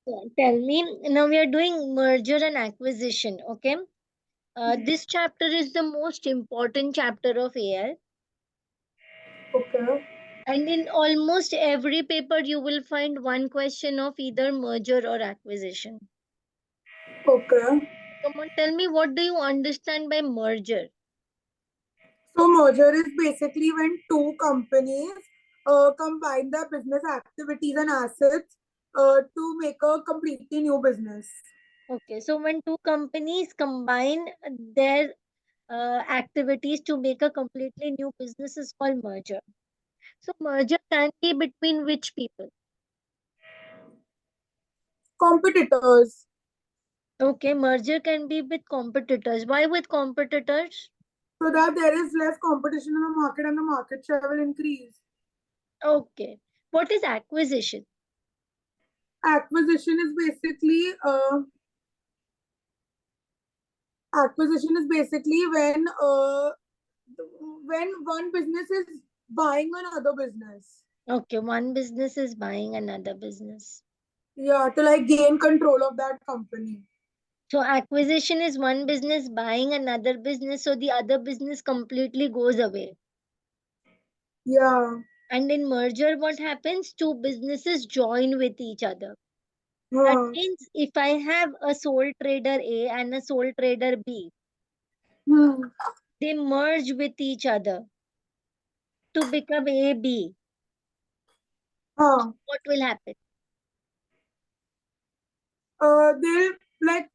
Tell me, now we are doing merger and acquisition, okay? This chapter is the most important chapter of AI, Okay. and in almost every paper, you will find one question of either merger or acquisition. Okay. Come on, tell me, what do you understand by merger? So merger is basically when two companies combine their business activities and assets to make a completely new business. Okay, so when two companies combine their activities to make a completely new business is called merger. So merger can be between which people? Competitors, Okay, merger can be with competitors. Why with competitors? so that there is less competition in the market and the market share will increase. Okay. What is acquisition? Acquisition is basically when one business is buying another business. Okay, one business is buying another business. Yeah, to like gain control of that company. So acquisition is one business buying another business, so the other business completely goes away. Yeah. And in merger, what happens? Two businesses join with each other. That Huh. means if I have a sole trader A and a sole trader B, Hmm. they merge with each other to become AB. Huh. What will happen? They'll like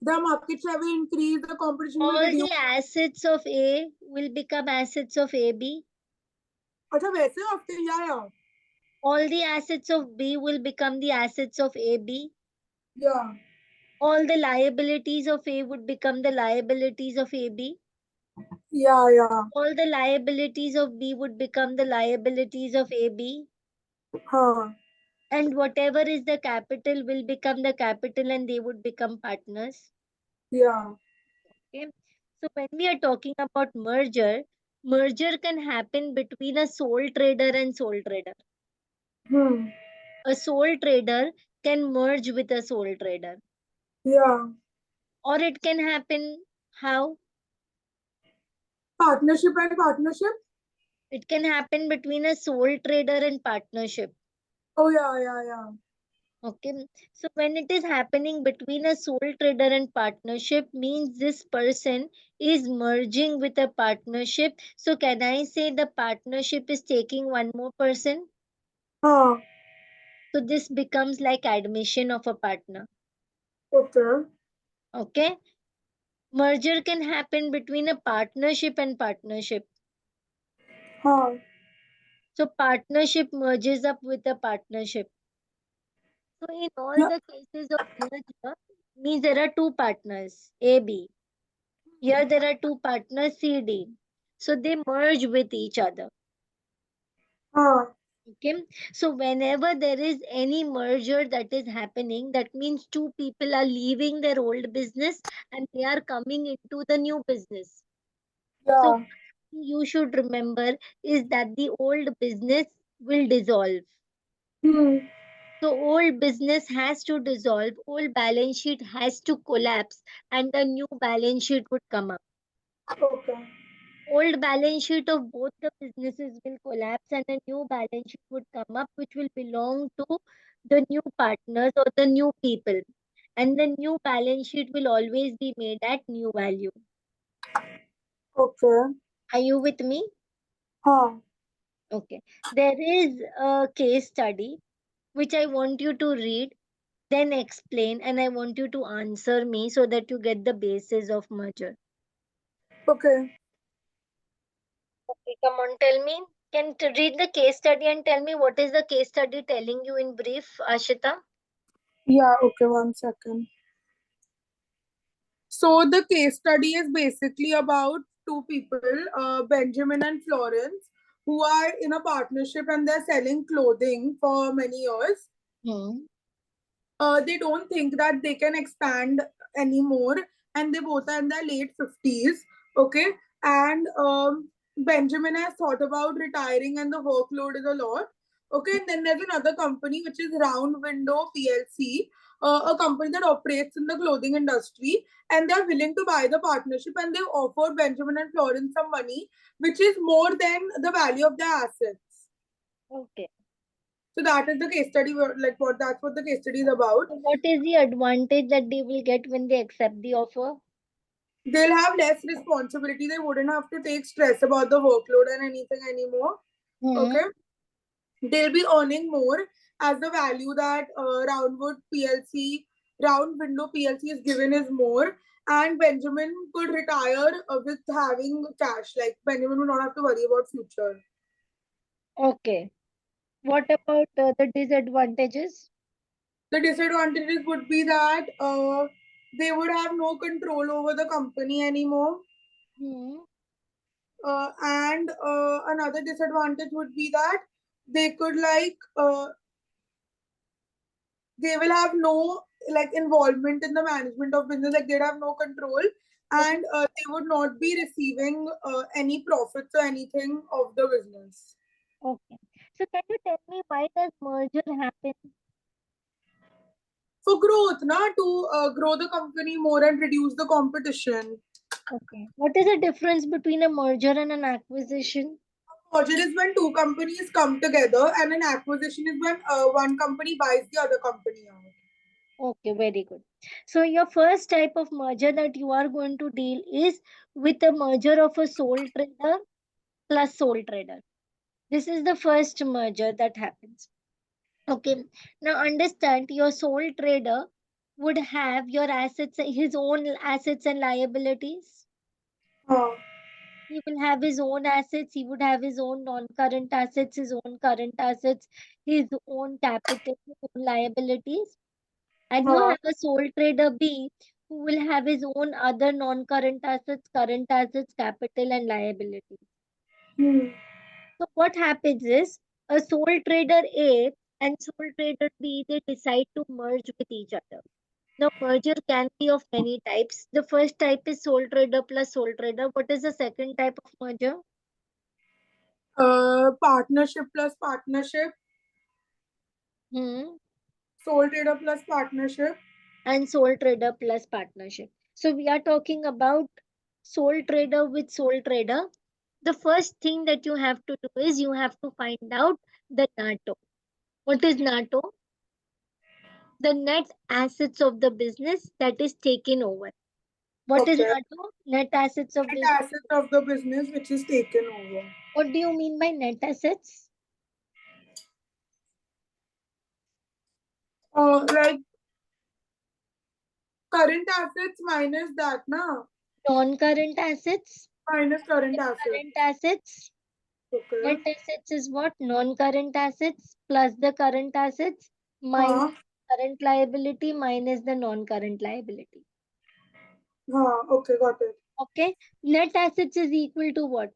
the market share will increase, the competition will All reduce. the assets of A will become assets of AB. अच्छा वैसे होते हैं या All the assets of B will become the assets of AB. yeah All the liabilities of A would become the liabilities of AB. yeah All the liabilities of B would become the liabilities of AB. हाँ And whatever is the capital will become the capital and they would become partners. yeah Okay. So when we are talking about merger, merger can happen between a sole trader and sole trader. hmm A sole trader can merge with a sole trader, yeah or it can happen how? partnership and partnership. It can happen between a sole trader and partnership. Oh yeah. Okay, so when it is happening between a sole trader and partnership, means this person is merging with a partnership. So, can I say the partnership is taking one more person? हाँ So, this becomes like admission of a partner. okay Okay, merger can happen between a partnership and partnership. हाँ So, partnership merges up with a partnership. So, in all yeah the cases of merger, means there are two partners, A, B. Here there are two partners, C, D. So, they merge with each other. हाँ Okay. So, whenever there is any merger that is happening, that means two people are leaving their old business and they are coming into the new business. So, yeah you should remember is that the old business will dissolve. hmm So old business has to dissolve, old balance sheet has to collapse, and a new balance sheet would come up. okay Old balance sheet of both the businesses will collapse, and a new balance sheet would come up, which will belong to the new partners or the new people. And the new balance sheet will always be made at new value. okay Are you with me? हाँ Okay. There is a case study which I want you to read, then explain, and I want you to answer me so that you get the basis of merger. okay Okay, come on, tell me. Read the case study and tell me what is the case study telling you in brief, Ashita? yeah okay 1 second. So the case study is basically about two people, Benjamin and Florence, who are in a partnership and they're selling clothing for many years. Hmm. They don't think that they can expand anymore, and they both are in their late 50s. Okay, and Benjamin has thought about retiring, and the workload is a lot. Okay, and then there's another company which is Round Window PLC, a company that operates in the clothing industry, and they're willing to buy the partnership, and they've offered Benjamin and Florence some money, which is more than the value of their assets. Okay. So that is the case study, like what that's what the case study is about. So what is the advantage that they will get when they accept the offer? They'll have less responsibility. They wouldn't have to take stress about the workload and anything anymore. Okay. They'll be earning more as the value that Round Window PLC is given is more. And Benjamin could retire with having cash. Like Benjamin would not have to worry about future. Okay. What about the disadvantages? The disadvantages would be that they would have no control over the company anymore. And another disadvantage would be that they could they will have no involvement in the management of business, like they'd have no control, and they would not be receiving any profits or anything of the business. Okay. So can you tell me why does merger happen? For growth, to grow the company more and reduce the competition. Okay. What is the difference between a merger and an acquisition? Merger is when two companies come together, and an acquisition is when one company buys the other company out. Okay, very good. So your first type of merger that you are going to deal is with a merger of a sole trader plus sole trader. This is the first merger that happens. Okay. Now understand, your sole trader would have your assets, his own assets and liabilities. Uh, He will have his own assets, he would have his own non-current assets, his own current assets, his own capital, his own liabilities. And you uh, have a sole trader B who will have his own other non-current assets, current assets, capital, and liabilities. hmm. So what happens is a sole trader A and sole trader B, they decide to merge with each other. Now merger can be of many types. The first type is sole trader plus sole trader. What is the second type of merger? Partnership plus partnership, Hmm. sole trader plus partnership. And sole trader plus partnership. So we are talking about sole trader with sole trader. The first thing that you have to do is you have to find out the NATO. What is NATO? The net assets of the business that is taken over. What is Okay. NATO? Net assets of Net business. asset of the business which is taken over. What do you mean by net assets? Like current assets minus that, na? Non-current assets. Minus current Net assets. current assets. Net Okay. assets is what? Non-current assets plus the current assets minus current liability minus the non-current liability. Okay, got it. Okay. Net assets is equal to what?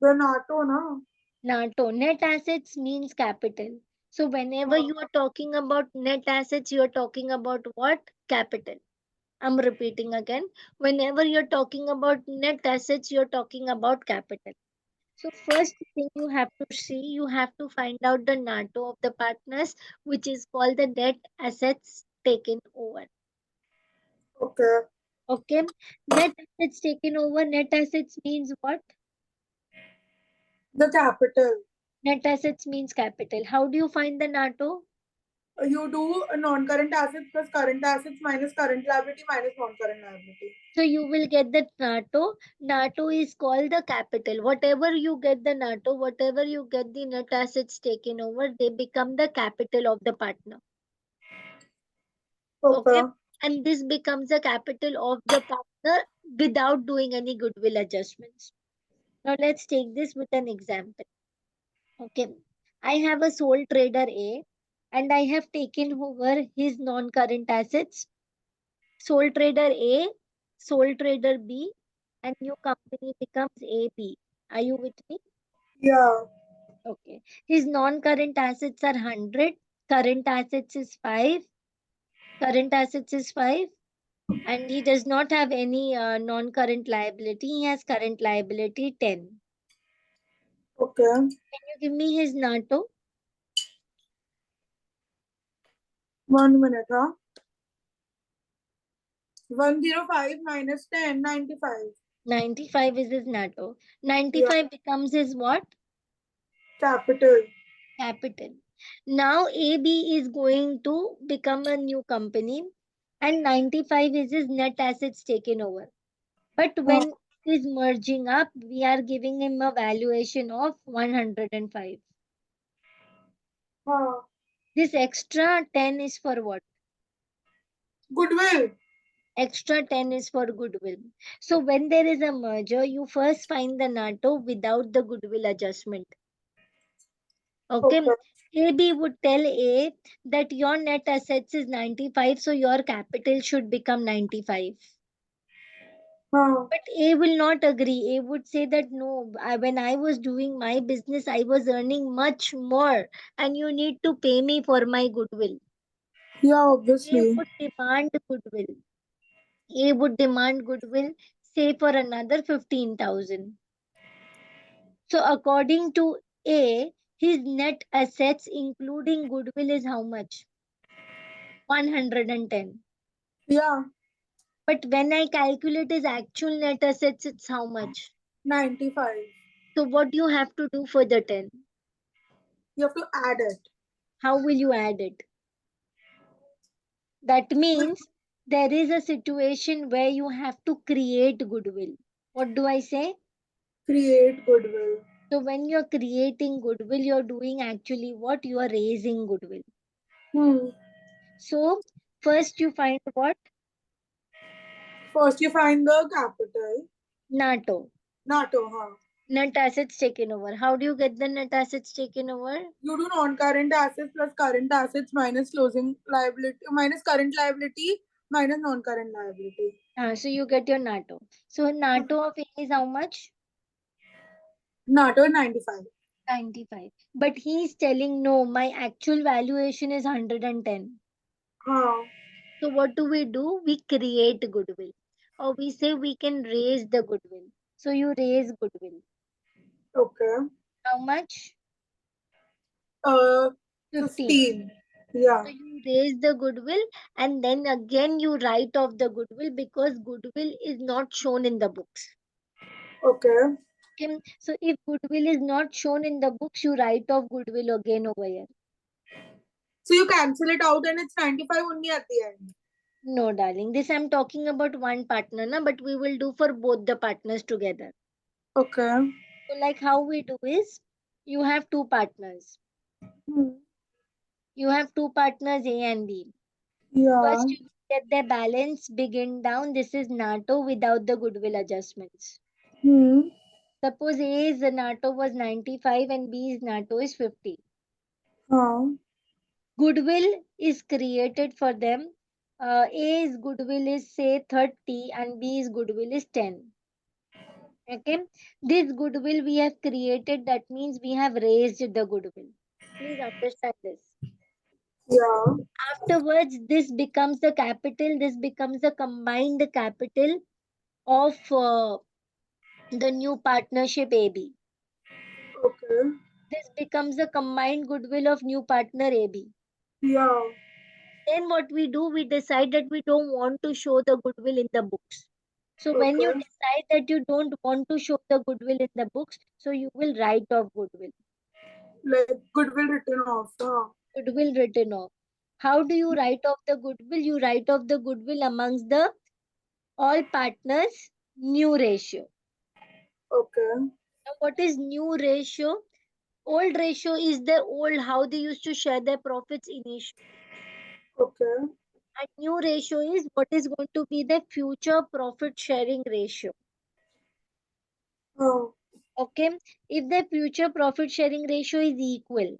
The NATO, na? NATO. Net assets means capital. So whenever you are talking about net assets, you are talking about what? Capital. I'm repeating again. Whenever you're talking about net assets, you're talking about capital. So first thing you have to see, you have to find out the NATO of the partners, which is called the net assets taken over. Okay. Okay. Net assets taken over. Net assets means what? The capital. Net assets means capital. How do you find the NATO? You do non-current assets plus current assets minus current liability minus non-current liability. So you will get the NATO. NATO is called the capital. Whatever you get the NATO, whatever you get the net assets taken over, they become the capital of the partner. Okay. Okay. And this becomes the capital of the partner without doing any goodwill adjustments. Now let's take this with an example. Okay. I have a sole trader A and I have taken over his non-current assets. Sole trader A, sole trader B, and new company becomes AB. Are you with me? Yeah. Okay. His non-current assets are 100. Current assets is 5. Current assets is 5. And he does not have any non-current liability. He has current liability 10. Okay. Can you give me his NATO? 1 minute, huh? 105 minus 10, 95. 95 is his NATO. 95 becomes his what? Capital. Capital. Now AB is going to become a new company and 95 is his net assets taken over. But when it is merging up, we are giving him a valuation of 105. This extra 10 is for what? Goodwill. Extra 10 is for goodwill. So when there is a merger, you first find the NATO without the goodwill adjustment. Okay. Okay. AB would tell A that your net assets is 95, so your capital should become 95. But A will not agree. A would say that no, when I was doing my business, I was earning much more, and you need to pay me for my goodwill. Yeah, A obviously. would demand goodwill. A would demand goodwill, say for another 15,000. So according to A, his net assets including goodwill is how much? 110. Yeah, But when I calculate his actual net assets, it's how much? 95. So what do you have to do for the 10? You have to add it. How will you add it? That means there is a situation where you have to create goodwill. What do I say? Create goodwill. So when you're creating goodwill, you're doing actually what? You are raising goodwill. So first you find what? First, you find the capital. NATO. NATO, huh? Net assets taken over. How do you get the net assets taken over? You do non-current assets plus current assets minus closing liability minus current liability minus non-current liability. So you get your NATO. So NATO of A is how much? NATO 95. 95. But he's telling no, my actual valuation is 110. So what do? We create goodwill. Or we say we can raise the goodwill. So you raise goodwill. Okay. How much? 15. 15. Yeah. So you raise the goodwill and then again you write off the goodwill because goodwill is not shown in the books. Okay. Okay. So if goodwill is not shown in the books, you write off goodwill again over here. So you cancel it out and it's 95 only at the end. No, darling. This I'm talking about one partner, na, but we will do for both the partners together. Okay. So like how we do is, you have two partners. You have two partners A and B. Yeah. First, you get their balance begin down. This is NATO without the goodwill adjustments. Suppose A's NATO was 95 and B's NATO is 50. Goodwill is created for them. A's goodwill is say 30 and B's goodwill is 10. Okay, this goodwill we have created, that means we have raised the goodwill. Please understand this. Yeah. Afterwards, this becomes the capital, this becomes the combined capital of the new partnership AB. Okay. This becomes the combined goodwill of new partner AB. Yeah. Then what we do, we decide that we don't want to show the goodwill in the books. So when you Okay. decide that you don't want to show the goodwill in the books, so you will write off goodwill. Like goodwill written off. Goodwill written off. How do you write off the goodwill? You write off the goodwill amongst the all partners new ratio. Okay. Now what is new ratio? Old ratio is the old how they used to share their profits initially. Okay. And new ratio is what is going to be the future profit sharing ratio. Okay, if the future profit sharing ratio is equal,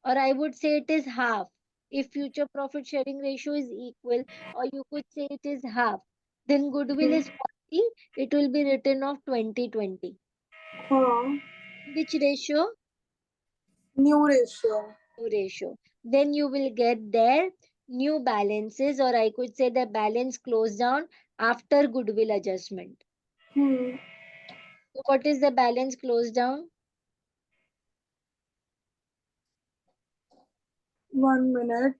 or I would say it is half. If future profit sharing ratio is equal, or you could say it is half, then goodwill is 40, it will be written off 2020. Which ratio? New ratio. New ratio. Then you will get there new balances, or I could say the balance closed down after goodwill adjustment. Hmm. So what is the balance closed down? 1 minute.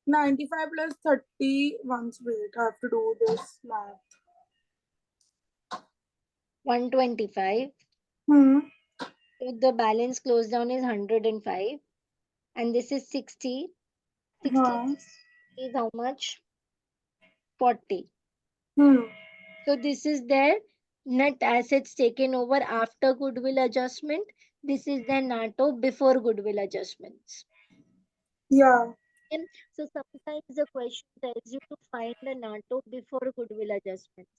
95 plus 30. Once, wait, I have to do this math. 125. Hmm. So the balance closed down is 105. And this is 60. 60 Huh. is how much? 40. Hmm. So this is their net assets taken over after goodwill adjustment. This is their NATO before goodwill adjustments. Yeah. Okay? So sometimes the question tells you to find the NATO before goodwill adjustments.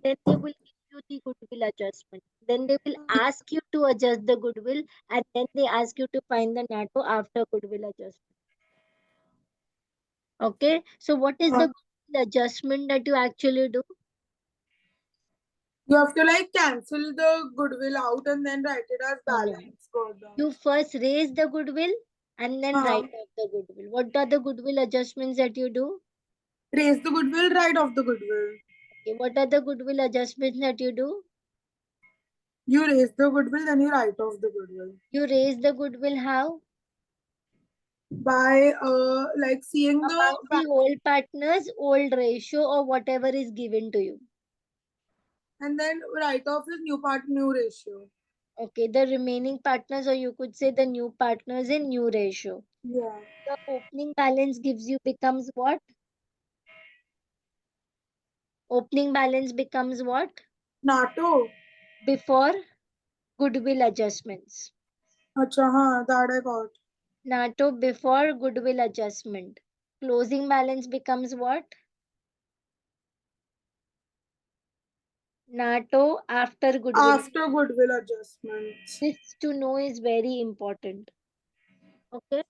Then they will give you the goodwill adjustment. Then they will ask you to adjust the goodwill, and then they ask you to find the NATO after goodwill adjustment. Okay, so what is the goodwill adjustment that you actually do? You have to like cancel the goodwill out and then write it as No. balance. Got that. You first raise the goodwill and then write off the goodwill. What are the goodwill adjustments that you do? Raise the goodwill, write off the goodwill. Okay, what are the goodwill adjustments that you do? You raise the goodwill, then you write off the goodwill. You raise the goodwill how? By like seeing Among the the old partners, old ratio, or whatever is given to you. and then write off is new part, new ratio. Okay, the remaining partners, or you could say the new partners in new ratio. Yeah. The opening balance gives you becomes what? Opening balance becomes what? NATO. Before goodwill adjustments. Acha, हाँ, that I got. NATO before goodwill adjustment. Closing balance becomes what? NATO after goodwill. After goodwill adjustments. This to know is very important. Okay.